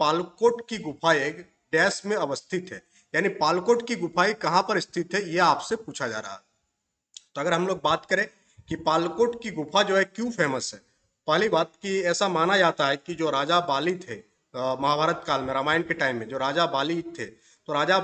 पालकोट की गुफाएं डैश में अवस्थित है, यानी पालकोट की गुफाएं कहाँ पर स्थित है, यह आपसे पूछा जा रहा है। तो अगर हम लोग बात करें कि पालकोट की गुफा जो है क्यों फेमस है, पहली बात कि ऐसा माना जाता है कि जो राजा बाली थे महाभारत काल में, रामायण के टाइम में जो राजा बाली थे, तो राजा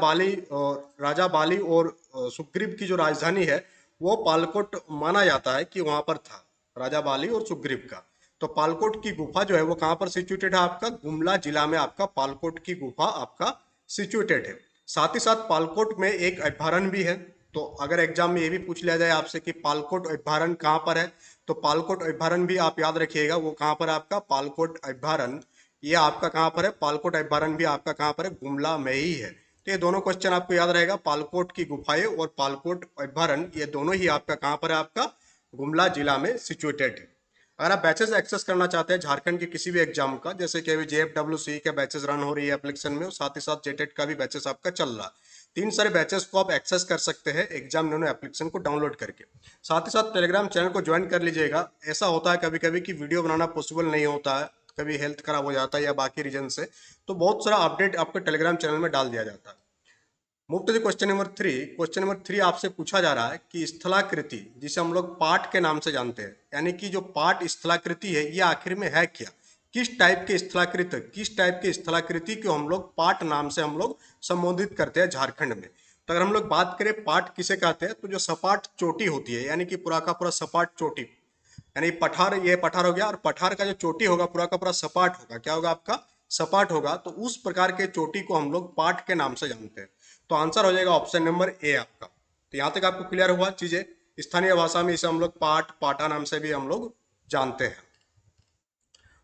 बाली और सुग्रीव की जो राजधानी है वो पालकोट माना जाता है कि वहां पर था, राजा बाली और सुग्रीव का। तो पालकोट की गुफा जो है वो कहाँ पर सिचुएटेड है, आपका गुमला जिला में आपका पालकोट की गुफा आपका सिचुएटेड है। साथ ही साथ पालकोट में एक अभ्यारण्य भी है। तो अगर एग्जाम में ये भी पूछ लिया जाए आपसे कि पालकोट अभ्यारण्य कहाँ पर है, तो पालकोट अभ्यारण्य भी आप याद रखिएगा, वो कहाँ पर है आपका पालकोट अभ्यारण्य। ये आपका कहाँ पर है, पालकोट अभ्यारण्य भी आपका कहाँ पर है, गुमला में ही है। तो ये दोनों क्वेश्चन आपको याद रहेगा, पालकोट की गुफाएं और पालकोट अभ्यारण्य, ये दोनों ही आपका कहाँ पर है, आपका गुमला जिला में सिचुएटेड है। अगर आप बैचेस एक्सेस करना चाहते हैं झारखंड के किसी भी एग्जाम का, जैसे कि अभी JFWC का बैचेस रन हो रही है एप्लीकेशन में, और साथ ही साथ जेटेट का भी बैचेस आपका चल रहा है, तीन सारे बैचेस को आप एक्सेस कर सकते हैं एग्जाम नोनो एप्लीकेशन को डाउनलोड करके। साथ ही साथ टेलीग्राम चैनल को ज्वाइन कर लीजिएगा। ऐसा होता है कभी कभी कि वीडियो बनाना पॉसिबल नहीं होता है, कभी हेल्थ खराब हो जाता है या बाकी रीजन से, तो बहुत सारा अपडेट आपको टेलीग्राम चैनल में डाल दिया जाता है। Move to the question number 3। Question number 3 आपसे पूछा जा रहा है कि स्थलाकृति, जिसे हम लोग पाट के नाम से जानते हैं, यानी कि जो पाट स्थलाकृति है ये आखिर में है क्या, किस टाइप के स्थलाकृति को हम लोग पाट नाम से हम लोग संबोधित करते हैं झारखंड में। तो अगर हम लोग बात करें पाट किसे कहते हैं, तो जो सपाट चोटी होती है, यानी कि पूरा का पूरा सपाट चोटी, यानी पठार, ये पठार हो गया, और पठार का जो चोटी होगा पूरा का पूरा सपाट होगा, क्या होगा आपका, सपाट होगा। तो उस प्रकार के चोटी को हम लोग पाट के नाम से जानते हैं। तो आंसर हो जाएगा ऑप्शन नंबर ए आपका। तो यहाँ तक आपको क्लियर हुआ चीजें। स्थानीय भाषा में इसे हम लोग पाट, पाटा नाम से भी हम लोग जानते हैं।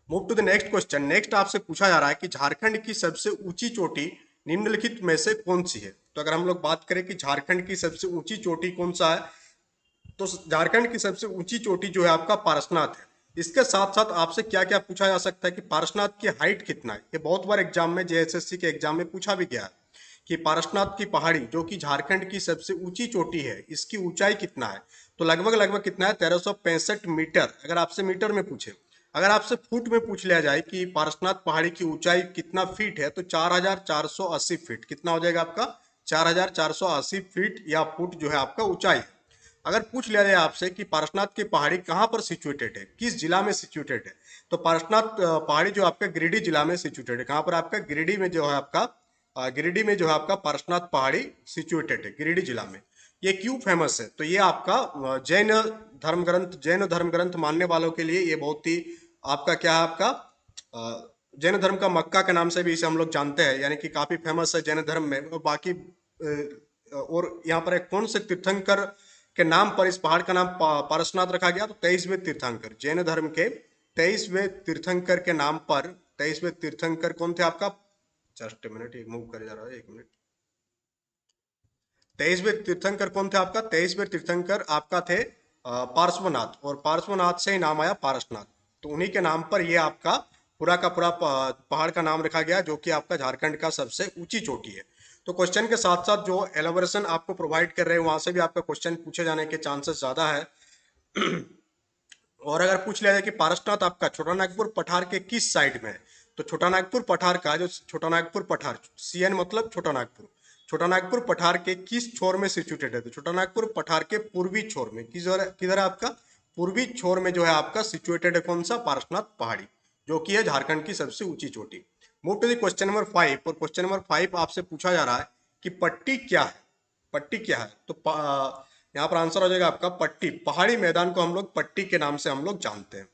Move to the next question. Next आपसे पूछा जा रहा है कि झारखंड की सबसे ऊंची चोटी निम्नलिखित में से कौन सी है। तो अगर हम लोग बात करें कि झारखंड की सबसे ऊंची चोटी कौन सा है, तो झारखंड की सबसे ऊंची चोटी जो है आपका पारसनाथ है। इसके साथ साथ आपसे क्या क्या पूछा जा सकता है कि पारसनाथ की हाइट कितना है, ये बहुत बार एग्जाम में JSSC के एग्जाम में पूछा भी गया है कि पारसनाथ की पहाड़ी जो कि झारखंड की सबसे ऊंची चोटी है, इसकी ऊंचाई कितना है। तो लगभग लगभग कितना है, 1365 मीटर, अगर आपसे मीटर में पूछे। अगर आपसे फुट में पूछ लिया जाए कि पारसनाथ पहाड़ी की ऊंचाई कितना फीट है, तो 4480 फीट, कितना हो जाएगा आपका, 4480 फीट या फुट जो है आपका ऊंचाई है। अगर पूछ लिया जाए आपसे कि पारसनाथ की पहाड़ी कहाँ पर सिचुएटेड है, किस जिला में सिचुएटेड है, तो पारसनाथ पहाड़ी जो आपका गिरिडीह जिला में सिचुएटेड है। कहाँ पर आपका, गिरिडीह में जो है आपका, गिरिडीह में जो है आपका पारसनाथ पहाड़ी सिचुएटेड है, गिरिडीह जिला में। ये क्यों फेमस है, तो ये आपका जैन धर्म ग्रंथ मानने वालों के लिए ये बहुत ही आपका क्या है, आपका जैन धर्म का मक्का के नाम से भी इसे हम लोग जानते हैं, यानी कि काफी फेमस है जैन धर्म में। और बाकी और यहाँ पर एक कौन से तीर्थंकर के नाम पर इस पहाड़ का नाम पारसनाथ रखा गया, तो 23वें तीर्थंकर, जैन धर्म के 23वें तीर्थंकर के नाम पर, 23वें तीर्थंकर कौन थे आपका, जस्ट मिनट, ये मूव कर जा रहा है, एक मिनट। 23वें तीर्थंकर कौन थे आपका, 23वें तीर्थंकर आपका थे पार्श्वनाथ, और पार्श्वनाथ से ही नाम आया पारसनाथ। तो उन्हीं के नाम पर ये आपका पूरा का पूरा पहाड़ का नाम रखा गया, जो कि आपका झारखंड का सबसे ऊंची चोटी है। तो क्वेश्चन के साथ साथ जो एलाबोरेशन आपको प्रोवाइड कर रहे हैं वहां से भी आपका क्वेश्चन पूछे जाने के चांसेस ज्यादा है। और अगर पूछ लिया जाए कि पारसनाथ आपका छोटा नागपुर पठार के किस साइड में है, तो छोटा नागपुर पठार का जो छोटा नागपुर पठार, CN मतलब छोटा नागपुर, छोटा नागपुर पठार के किस छोर में सिचुएटेड है, तो छोटा नागपुर पठार के पूर्वी छोर में, किधर है आपका, पूर्वी छोर में जो है आपका सिचुएटेड है कौन सा, पारसनाथ पहाड़ी, जो कि है झारखंड की सबसे ऊंची चोटी। Move to the question number 5। और क्वेश्चन नंबर 5 आपसे पूछा जा रहा है कि पट्टी क्या है, पट्टी क्या है, तो यहाँ पर आंसर हो जाएगा आपका पट्टी, पहाड़ी मैदान को हम लोग पट्टी के नाम से हम लोग जानते हैं।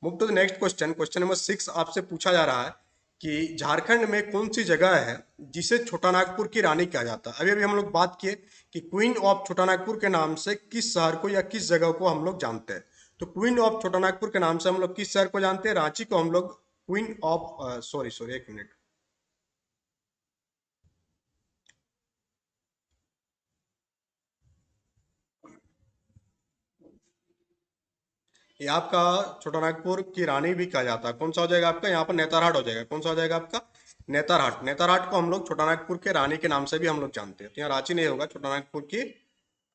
Move to the next question. Question number 6 आपसे पूछा जा रहा है कि झारखंड में कौन सी जगह है जिसे छोटा नागपुर की रानी कहा जाता है। अभी अभी हम लोग बात किए कि क्वीन ऑफ छोटा नागपुर के नाम से किस शहर को या किस जगह को हम लोग जानते हैं। तो क्वीन ऑफ छोटा नागपुर के नाम से हम लोग किस शहर को जानते हैं, रांची को हम लोग क्वीन ऑफ, सॉरी एक मिनट, ये आपका छोटा नागपुर की रानी भी कहा जाता है। कौन सा हो जाएगा आपका, यहाँ पर नेतरहाट हो जाएगा। कौन सा हो जाएगा आपका, नेतरहाट। नेतरहाट को हम लोग छोटा नागपुर के रानी के नाम से भी हम लोग जानते हैं। तो यहाँ रांची नहीं होगा, छोटा नागपुर की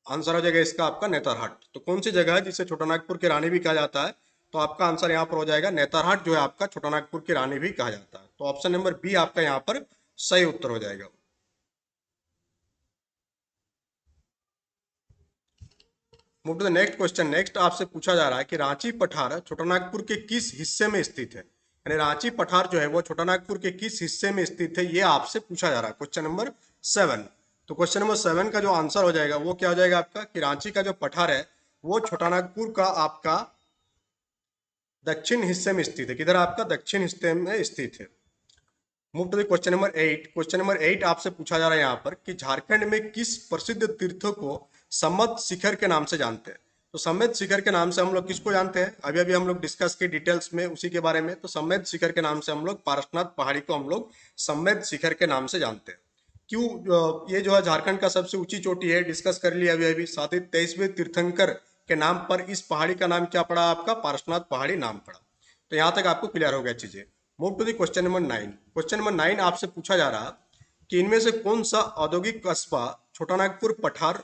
आंसर हो जाएगा इसका आपका नेतरहाट। तो कौन सी जगह है जिसे छोटा नागपुर की रानी भी कहा जाता है, तो आपका आंसर यहाँ पर हो जाएगा नेतरहाट, जो है आपका छोटा नागपुर की रानी भी कहा जाता है। तो ऑप्शन नंबर बी आपका यहाँ पर सही उत्तर हो जाएगा। Move to the next question. Next आपसे पूछा जा रहा है कि रांची पठार छोटानागपुर के किस हिस्से में स्थित है। यानी रांची पठार जो है वो छोटानागपुर के किस हिस्से में स्थित है, ये आपसे पूछा जा रहा है। Question number 7। तो क्वेश्चन नंबर 7 का जो आंसर हो जाएगा वो क्या हो जाएगा आपका, कि रांची का जो पठार है वो छोटानागपुर का आपका दक्षिण हिस्से में स्थित है। किधर आपका दक्षिण हिस्से में स्थित है। Move to the question number 8। Question number 8 आपसे पूछा जा रहा है यहाँ पर कि झारखंड में किस प्रसिद्ध तीर्थों को सम्मत शिखर के नाम से जानते हैं। तो सम्मेद शिखर के नाम से हम लोग किसको जानते हैं, अभी अभी हम लोग डिस्कस किए डिटेल्स में उसी के बारे में। तो सम्मेद शिखर के नाम से हम लोग पारसनाथ पहाड़ी को हम लोग सम्मेद शिखर के नाम से जानते हैं। क्यों, ये जो है झारखंड का सबसे ऊंची चोटी है, डिस्कस कर लिया अभी अभी। साथ ही 23वें तीर्थंकर के नाम पर इस पहाड़ी का नाम क्या पड़ा आपका, पारसनाथ पहाड़ी नाम पड़ा। तो यहाँ तक आपको क्लियर हो गया चीजें। Move to the question number 9। Question number 9 आपसे पूछा जा रहा कि इनमें से कौन सा औद्योगिक कस्बा छोटानागपुर पठार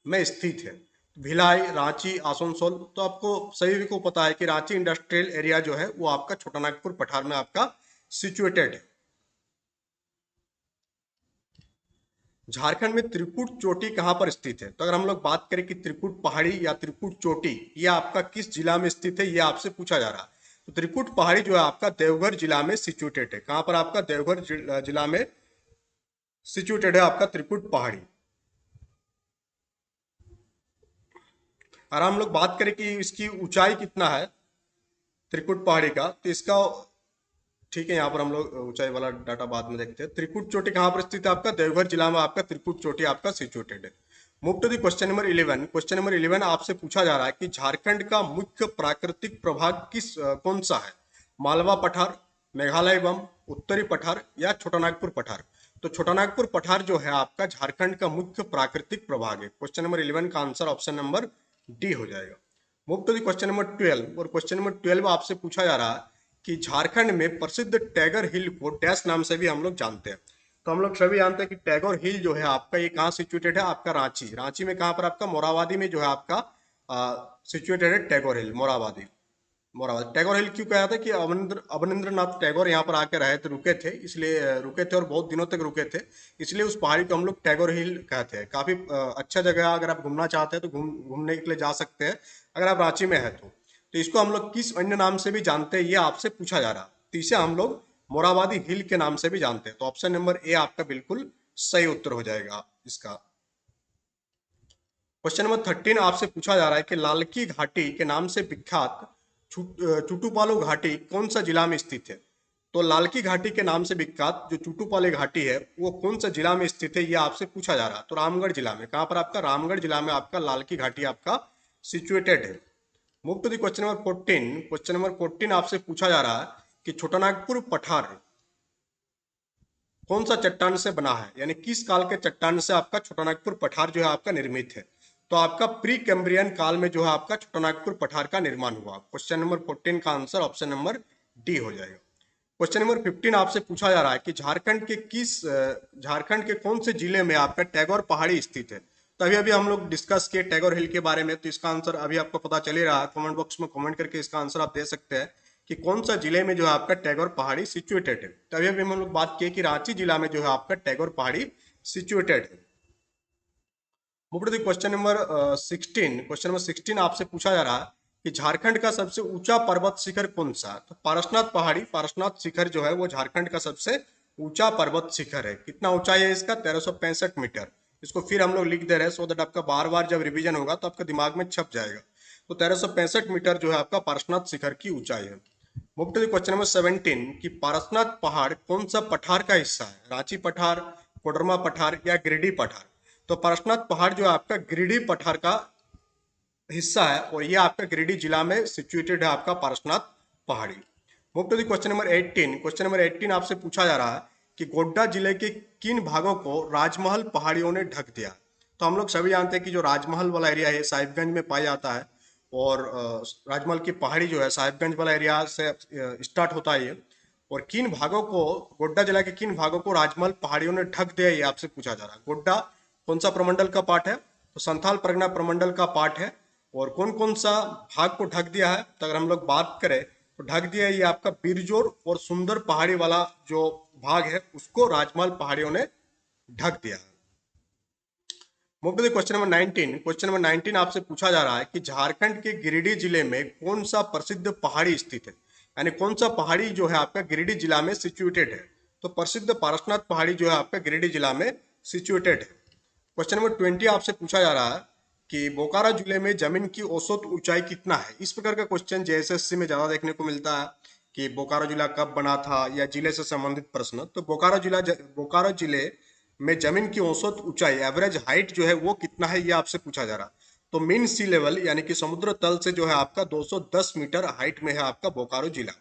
में स्थित है। भिलाई, रांची, आसनसोल। तो आपको सभी को पता है कि रांची इंडस्ट्रियल एरिया जो है वो आपका छोटानागपुर पठार में आपका सिचुएटेड है। झारखंड में त्रिकुट चोटी कहां पर स्थित है। तो अगर हम लोग बात करें कि त्रिकुट पहाड़ी या त्रिकुट चोटी ये आपका किस जिला में स्थित है, ये आपसे पूछा जा रहा है। तो त्रिकुट पहाड़ी जो है आपका देवघर जिला में सिचुएटेड है। कहां पर आपका, देवघर जिला में सिचुएटेड है आपका त्रिकुट पहाड़ी। और हम लोग बात करें कि इसकी ऊंचाई कितना है त्रिकुट पहाड़ी का, तो इसका ठीक है, यहाँ पर हम लोग ऊंचाई वाला डाटा बाद में देखते हैं। त्रिकुट चोटी कहाँ पर स्थित है आपका, देवघर जिला में आपका त्रिकुट चोटी आपका सिचुएटेड है। Move to the question number 11। Question number 11 आपसे पूछा जा रहा है कि झारखंड का मुख्य प्राकृतिक प्रभाग कौन सा है। मालवा पठार, मेघालय बम, उत्तरी पठार या छोटानागपुर पठार। तो छोटानागपुर पठार जो है आपका झारखंड का मुख्य प्राकृतिक प्रभाग है। क्वेश्चन नंबर 11 का आंसर ऑप्शन नंबर डी हो जाएगा। Move to the question number 12। और क्वेश्चन नंबर 12 आपसे पूछा जा रहा है कि झारखंड में प्रसिद्ध टैगर हिल को डैश नाम से भी हम लोग जानते हैं। तो हम लोग सभी जानते हैं कि टैगोर हिल जो है आपका ये कहाँ सिचुएटेड है आपका, रांची। रांची में कहाँ पर आपका, मोराबादी में जो है आपका सिचुएटेड है टैगोर हिल, मोराबादी। मोराबादी टैगोर हिल क्यों कहा था कि अवनिंद्रनाथ टैगोर यहाँ पर आकर रहे थे, रुके थे, इसलिए रुके थे और बहुत दिनों तक रुके थे, इसलिए उस पहाड़ी को हम लोग टैगोर हिल कहते हैं। काफी अच्छा जगह, अगर आप घूमना चाहते हैं तो घूमने के लिए जा सकते हैं अगर आप रांची में है तो इसको हम लोग किस अन्य नाम से भी जानते हैं ये आपसे पूछा जा रहा। तो इसे हम लोग मोराबादी हिल के नाम से भी जानते हैं। तो ऑप्शन नंबर ए आपका बिल्कुल सही उत्तर हो जाएगा इसका। क्वेश्चन नंबर 13 आपसे पूछा जा रहा है कि लालकी घाटी के नाम से विख्यात चुटुपालो घाटी कौन सा जिला में स्थित है। तो लालकी घाटी के नाम से विख्यात जो चुटुपाले घाटी है वो कौन सा जिला में स्थित है, ये आपसे पूछा जा रहा है। तो रामगढ़ जिला में। कहां पर आपका, रामगढ़ जिला में आपका लालकी घाटी आपका सिचुएटेड है। Move to the question number 14। Question number 14 आपसे पूछा जा रहा है कि छोटानागपुर पठार कौन सा चट्टान से बना है, यानी किस काल के चट्टान से आपका छोटानागपुर पठार जो है आपका निर्मित है। तो आपका प्री कैम्ब्रियन काल में जो है आपका छोटानागपुर पठार का निर्माण हुआ। क्वेश्चन नंबर 14 का आंसर ऑप्शन नंबर डी हो जाएगा। क्वेश्चन नंबर 15 आपसे पूछा जा रहा है कि झारखंड के कौन से जिले में आपका टैगोर पहाड़ी स्थित है। तो अभी अभी हम लोग डिस्कस किए टैगोर हिल के बारे में, तो इसका आंसर अभी आपको पता चल ही रहा है। कमेंट बॉक्स में कमेंट करके इसका आंसर आप दे सकते हैं कि कौन सा जिले में जो है आपका टैगोर पहाड़ी सिचुएटेड है। तो अभी अभी हम लोग बात किए कि रांची जिला में जो है आपका टैगोर पहाड़ी सिचुएटेड है। Move to the question number 16। Question number 16 आपसे पूछा जा रहा है कि झारखंड का सबसे ऊंचा पर्वत शिखर कौन सा है। तो पारसनाथ पहाड़ी, पारसनाथ शिखर जो है वो झारखंड का सबसे ऊंचा पर्वत शिखर है। कितना ऊंचाई है इसका, 1365 मीटर। इसको फिर हम लोग लिख दे रहे हैं सो दैट आपका बार बार जब रिवीजन होगा तो आपके दिमाग में छप जाएगा। तो 1365 मीटर जो है आपका पारसनाथ शिखर की ऊंचाई है। Move to the question number 17 कि पारसनाथ पहाड़ कौन सा पठार का हिस्सा है, रांची पठार, कोडरमा पठार या गिरिडीह पठार। तो पारसनाथ पहाड़ जो है आपका गिरिडीह पठार का हिस्सा है और ये आपका गिरिडीह जिला में सिचुएटेड है आपका पारसनाथ पहाड़ी। Move to the question number 18। Question number 18 आपसे पूछा जा रहा है कि गोड्डा जिले के किन भागों को राजमहल पहाड़ियों ने ढक दिया। तो हम लोग सभी जानते हैं कि जो राजमहल वाला एरिया है साहिबगंज में पाया जाता है और राजमहल की पहाड़ी जो है साहिबगंज वाला एरिया से स्टार्ट होता है ये। और किन भागों को, गोड्डा जिला के किन भागों को राजमहल पहाड़ियों ने ढक दिया, ये आपसे पूछा जा रहा है। गोड्डा कौन सा प्रमंडल का पार्ट है, तो संथाल परगना प्रमंडल का पार्ट है। और कौन कौन सा भाग को ढक दिया है, तो अगर हम लोग बात करें तो ढक दिया, ये आपका बिरजोर और सुंदर पहाड़ी वाला जो भाग है उसको राजमहल पहाड़ियों ने ढक दिया है। Move to the question number 19। Question number 19 आपसे पूछा जा रहा है कि झारखंड के गिरिडीह जिले में कौन सा प्रसिद्ध पहाड़ी स्थित है, यानी कौन सा पहाड़ी जो है आपका गिरिडीह जिला में सिचुएटेड है। तो प्रसिद्ध पारसनाथ पहाड़ी जो है आपका गिरिडीह जिला में सिचुएटेड है। क्वेश्चन नंबर 20 आपसे पूछा जा रहा है कि बोकारो जिले में जमीन की औसत ऊंचाई कितना है। इस प्रकार का क्वेश्चन जेएसएससी में ज्यादा देखने को मिलता है कि बोकारो जिला कब बना था या जिले से संबंधित प्रश्न। तो बोकारो जिले में जमीन की औसत ऊंचाई एवरेज हाइट जो है वो कितना है, ये आपसे पूछा जा रहा है। तो मीन सी लेवल यानी कि समुद्र तल से जो है आपका 210 मीटर हाइट में है आपका बोकारो जिला।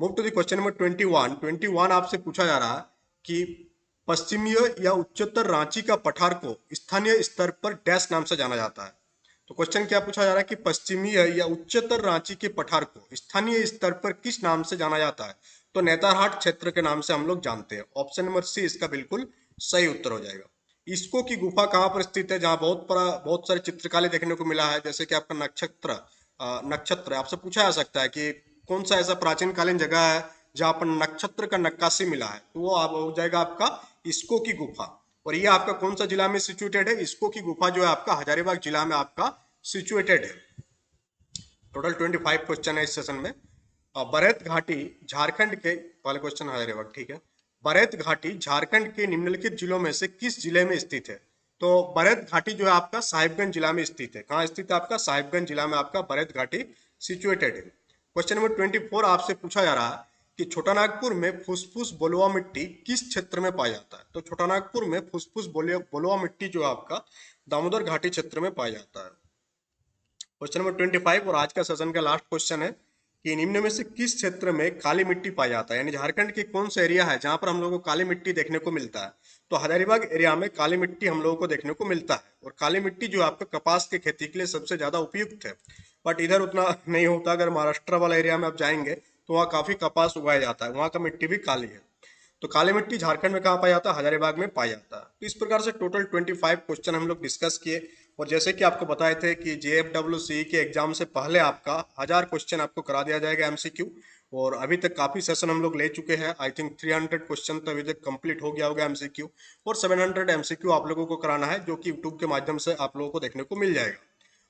Move to the question number 21। 21 आपसे पूछा जा रहा है कि पश्चिमीय या उच्चतर रांची का पठार को स्थानीय स्तर पर डैश नाम से जाना जाता है। तो क्वेश्चन क्या पूछा जा रहा है कि पश्चिमीय या उच्चतर रांची के पठार को स्थानीय स्तर पर किस नाम से जाना जाता है। तो नेतारहाट क्षेत्र के नाम से हम लोग जानते हैं। ऑप्शन नंबर सी इसका बिल्कुल सही उत्तर हो जाएगा। इसको की गुफा कहाँ पर स्थित है, जहाँ बहुत सारी चित्रकला देखने को मिला है, जैसे कि आपका नक्षत्र आपसे पूछा जा सकता है कि कौन सा ऐसा प्राचीन कालीन जगह है जहाँ पर नक्षत्र का नक्काशी मिला है। तो वो आप हो जाएगा आपका इसको की गुफा। और ये आपका कौन सा जिला में सिचुएटेड है, इसको की गुफा जो है आपका हजारीबाग जिला में आपका सिचुएटेड है। टोटल 25 क्वेश्चन है इस सेशन में। बरैत घाटी झारखंड के, पहले क्वेश्चन हजारीबाग ठीक है। बरैत घाटी झारखंड के निम्नलिखित जिलों में से किस जिले में स्थित है। तो बरैत घाटी जो है आपका साहिबगंज जिला में स्थित है। कहाँ स्थित है आपका, साहिबगंज जिला में आपका बरैत घाटी सिचुएटेड है। क्वेश्चन नंबर 24 आपसे पूछा जा रहा है कि छोटानागपुर में फुसफुस बलुआ मिट्टी किस क्षेत्र में पाया जाता है। तो छोटानागपुर में फुसफुस बलुआ मिट्टी जो है आपका दामोदर घाटी क्षेत्र में पाया जाता है। क्वेश्चन नंबर 25 और आज का सेशन का लास्ट क्वेश्चन है कि निम्न में से किस क्षेत्र में काली मिट्टी पाया जाता है, यानी झारखंड के कौन सा एरिया है जहां पर हम लोगों को काली मिट्टी देखने को मिलता है। तो हजारीबाग एरिया में काली मिट्टी हम लोगों को देखने को मिलता है। और काली मिट्टी जो आपका कपास की खेती के लिए सबसे ज्यादा उपयुक्त है, बट इधर उतना नहीं होता। अगर महाराष्ट्र वाला एरिया में आप जाएंगे तो वहाँ काफी कपास उगाया जाता है, वहाँ का मिट्टी भी काली है। तो काली मिट्टी झारखंड में कहाँ पाया जाता है, हजारीबाग में पाया जाता है। तो इस प्रकार से टोटल 25 क्वेश्चन हम लोग डिस्कस किए। और जैसे कि आपको बताए थे कि JFWC के एग्जाम से पहले आपका 1000 क्वेश्चन आपको करा दिया जाएगा MCQ। और अभी तक काफी सेशन हम लोग ले चुके हैं। आई थिंक 300 क्वेश्चन तो अभी तक कंप्लीट हो गया होगा MCQ। और 700 MCQ आप लोगों को कराना है, जो कि यूट्यूब के माध्यम से आप लोगों को देखने को मिल जाएगा।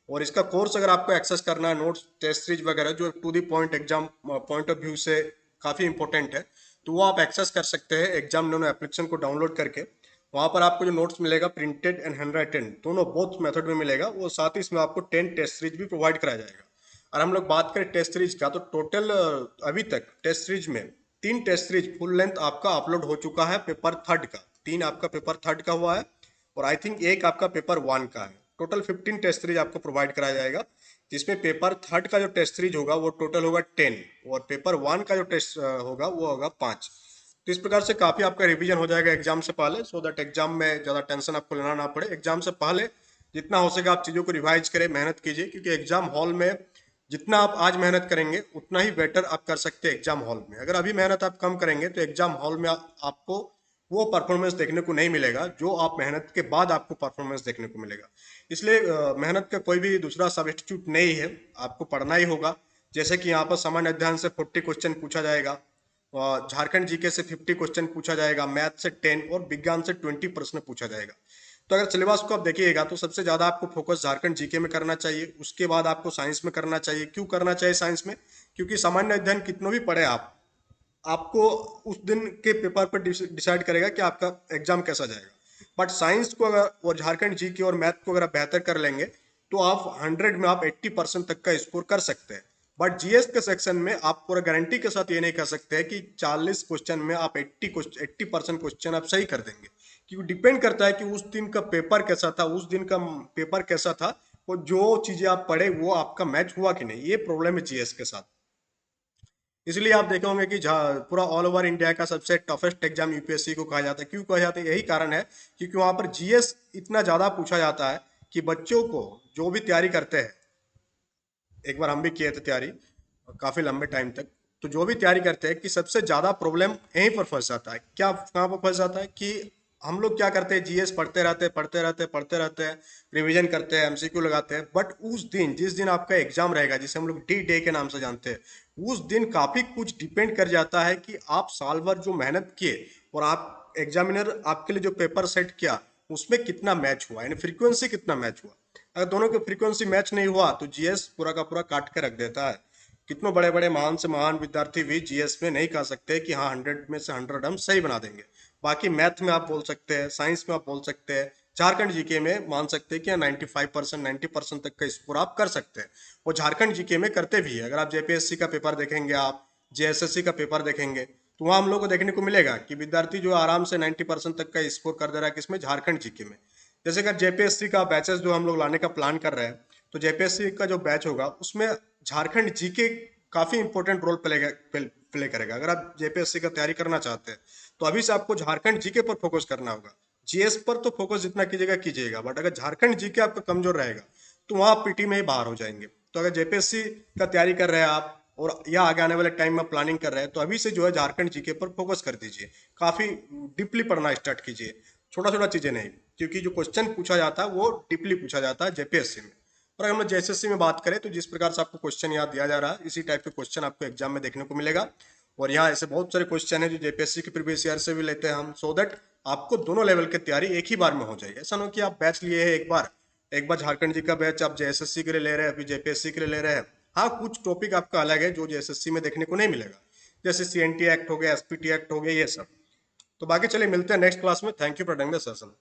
और इसका कोर्स अगर आपको एक्सेस करना है, नोट्स टेस्ट सीरीज वगैरह जो to the point exam point of view से काफ़ी इंपॉर्टेंट है, तो वो आप एक्सेस कर सकते हैं एग्जाम नोनो एप्लीकेशन को डाउनलोड करके। वहाँ पर आपको जो नोट्स मिलेगा प्रिंटेड एंड हैंड राइटेन दोनों बोथ मेथड में मिलेगा। वो साथ ही इसमें आपको 10 टेस्ट सीरीज भी प्रोवाइड कराया जाएगा। और हम लोग बात करें टेस्ट सीरीज का, तो टोटल अभी तक टेस्ट सीरीज में 3 टेस्ट सीरीज फुल लेंथ आपका अपलोड हो चुका है पेपर थर्ड का। 3 आपका पेपर थर्ड का हुआ है और आई थिंक 1 आपका पेपर 1 का है। टोटल 15 टेस्ट सीरीज आपको प्रोवाइड कराया जाएगा, जिसमें पेपर थर्ड का जो टेस्ट सीरीज होगा वो टोटल होगा 10 और पेपर 1 का जो टेस्ट होगा वो होगा 5। तो इस प्रकार से काफी आपका रिवीजन हो जाएगा एग्जाम से पहले, सो दैट एग्जाम में ज्यादा टेंशन आपको लेना ना पड़े। एग्जाम से पहले जितना हो सके आप चीजों को रिवाइज करें, मेहनत कीजिए, क्योंकि एग्जाम हॉल में जितना आप आज मेहनत करेंगे उतना ही बेटर आप कर सकते हैं एग्जाम हॉल में। अगर अभी मेहनत आप कम करेंगे तो एग्जाम हॉल में आपको वो परफॉर्मेंस देखने को नहीं मिलेगा जो आप मेहनत के बाद आपको परफॉर्मेंस देखने को मिलेगा। इसलिए मेहनत का कोई भी दूसरा सब्स्टिट्यूट नहीं है, आपको पढ़ना ही होगा। जैसे कि यहाँ पर सामान्य अध्ययन से 40 क्वेश्चन पूछा जाएगा, झारखंड जीके से 50 क्वेश्चन पूछा जाएगा, मैथ से 10 और विज्ञान से 20 प्रश्न पूछा जाएगा। तो अगर सिलेबस को आप देखिएगा तो सबसे ज्यादा आपको फोकस झारखंड जीके में करना चाहिए, उसके बाद आपको साइंस में करना चाहिए। क्यों करना चाहिए साइंस में, क्योंकि सामान्य अध्ययन कितना भी पढ़े आप, आपको उस दिन के पेपर पर डिसाइड करेगा कि आपका एग्जाम कैसा जाएगा। बट साइंस को अगर और झारखंड जीके और मैथ को अगर आप बेहतर कर लेंगे तो आप 100 में आप 80% तक का स्कोर कर सकते हैं। बट जीएस के सेक्शन में आप पूरा गारंटी के साथ ये नहीं कर सकते कि 40 क्वेश्चन में आप 80% क्वेश्चन आप सही कर देंगे, क्योंकि डिपेंड करता है कि उस दिन का पेपर कैसा था, उस दिन का पेपर कैसा था, और जो चीजें आप पढ़े वो आपका मैच हुआ कि नहीं। ये प्रॉब्लम है जीएस के साथ। इसलिए आप देखे होंगे कि पूरा ऑल ओवर इंडिया का सबसे टफेस्ट एग्जाम यूपीएससी को कहा जाता है। क्यों कहा जाता है, यही कारण है क्योंकि वहां पर जीएस इतना ज्यादा पूछा जाता है कि बच्चों को जो भी तैयारी करते हैं, एक बार हम भी किए थे तैयारी काफी लंबे टाइम तक, तो जो भी तैयारी करते हैं कि सबसे ज्यादा प्रॉब्लम यहीं पर फंस जाता है। क्या कहाँ पर फंस जाता है कि हम लोग क्या करते हैं, जीएस पढ़ते रहते हैं, रिवीजन करते हैं, एमसीक्यू लगाते हैं, बट उस दिन जिस दिन आपका एग्जाम रहेगा, जिसे हम लोग डी डे के नाम से जानते हैं, उस दिन काफी कुछ डिपेंड कर जाता है कि आप साल भर जो मेहनत किए और आप एग्जामिनर आपके लिए जो पेपर सेट किया उसमें कितना मैच हुआ, यानी फ्रीक्वेंसी कितना मैच हुआ। अगर दोनों की फ्रीक्वेंसी मैच नहीं हुआ तो जीएस पूरा का पूरा काट के रख देता है। कितने बड़े बड़े महान से महान विद्यार्थी भी जीएस में नहीं कह सकते कि हाँ 100 में से 100 हम सही बना देंगे। बाकी मैथ में आप बोल सकते हैं, साइंस में आप बोल सकते हैं, झारखंड जीके में मान सकते हैं कि 95% 90% तक का स्कोर आप कर सकते हैं। वो झारखंड जीके में करते भी है। अगर आप जेपीएससी का पेपर देखेंगे, आप जेएसएससी का पेपर देखेंगे, तो वहाँ हम लोग को देखने को मिलेगा कि विद्यार्थी जो आराम से 90% तक का स्कोर कर दे रहा है किसमें, झारखंड जीके में। जैसे अगर जेपीएससी का बैचेस जो हम लोग लाने का प्लान कर रहे हैं, तो जेपीएससी का जो बैच होगा उसमें झारखंड जीके काफी इंपॉर्टेंट रोल प्ले करेगा। अगर आप जेपीएससी का तैयारी करना चाहते हैं तो अभी से आपको झारखंड जीके पर फोकस करना होगा। जीएस पर तो फोकस जितना कीजिएगा कीजिएगा, बट अगर झारखंड जीके आपका कमजोर रहेगा तो वहां आप पीटी में ही बाहर हो जाएंगे। तो अगर जेपीएससी का तैयारी कर रहे हैं आप और या आगे आने वाले टाइम में प्लानिंग कर रहे हैं तो अभी से जो है झारखंड जीके पर फोकस कर दीजिए। काफी डीपली पढ़ना स्टार्ट कीजिए, छोटा छोटा चीजें नहीं, क्योंकि जो क्वेश्चन पूछा जाता है वो डीपली पूछा जाता है जेपीएससी में। और अगर हम जेएसएससी में बात करें तो जिस प्रकार से आपको क्वेश्चन यहाँ दिया जा रहा है इसी टाइप के क्वेश्चन आपको एग्जाम में देखने को मिलेगा। और यहाँ ऐसे बहुत सारे क्वेश्चन है जो जेपीएससी के प्रीवियस ईयर से भी लेते हैं हम, सो दैट आपको दोनों लेवल की तैयारी एक ही बार में हो जाएगी। ऐसा ना हो कि आप बैच लिए हैं एक बार झारखंड जी का बैच आप जेएसएससी के लिए ले रहे हैं, अभी जेपीएससी के लिए ले रहे हैं। हाँ, कुछ टॉपिक आपका अलग है जो जेएसएससी में देखने को नहीं मिलेगा, जैसे सीएनटी एक्ट हो गया, एसपीटी एक्ट हो गया, ये सब। तो बाकी चलिए मिलते हैं नेक्स्ट क्लास में। Thank you for attending the session.